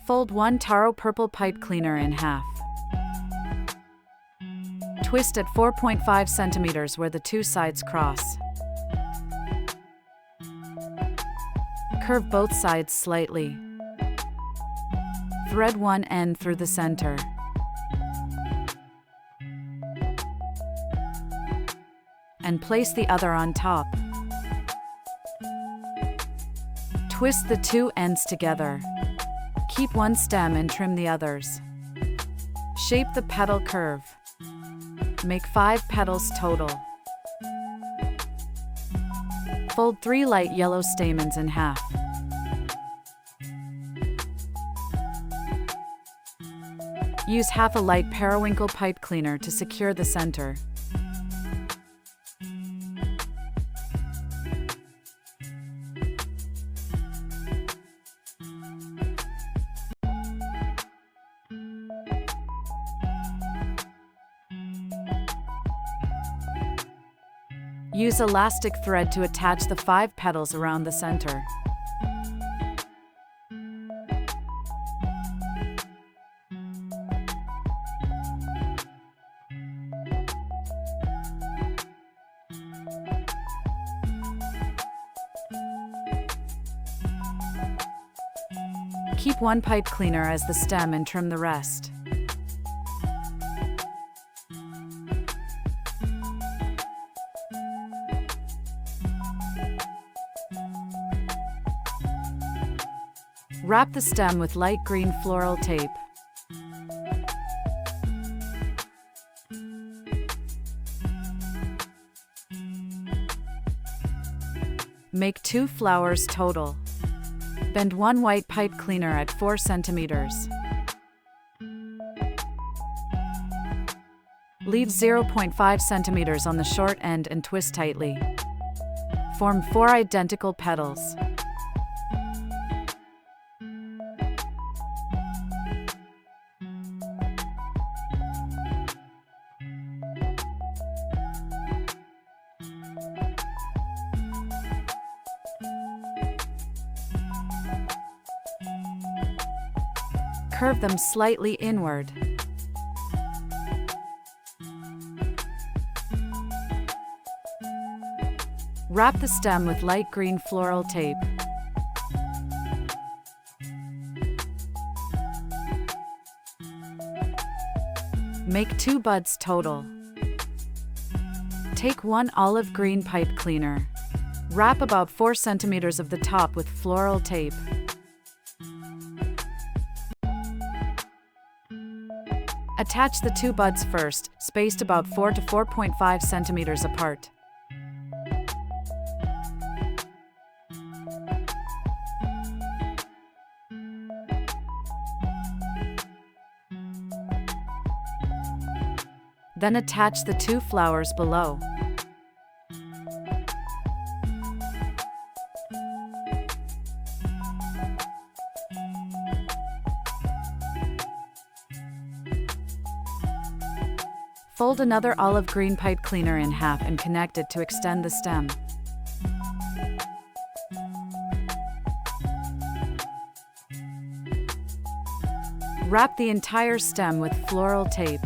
Fold one taro purple pipe cleaner in half. Twist at 4.5 centimeters where the two sides cross. Curve both sides slightly. Thread one end through the center. And place the other on top. Twist the two ends together. Keep one stem and trim the others. Shape the petal curve. Make 5 petals total. Fold 3 light yellow stamens in half. Use half a light periwinkle pipe cleaner to secure the center. Use elastic thread to attach the 5 petals around the center. Keep one pipe cleaner as the stem and trim the rest. Wrap the stem with light green floral tape. Make 2 flowers total. Bend one white pipe cleaner at 4 centimeters. Leave 0.5 centimeters on the short end and twist tightly. Form 4 identical petals. Curve them slightly inward. Wrap the stem with light green floral tape. Make 2 buds total. Take one olive green pipe cleaner. Wrap about 4 centimeters of the top with floral tape. Attach the 2 buds first, spaced about 4 to 4.5 centimeters apart. Then attach the 2 flowers below. Fold another olive green pipe cleaner in half and connect it to extend the stem. Wrap the entire stem with floral tape.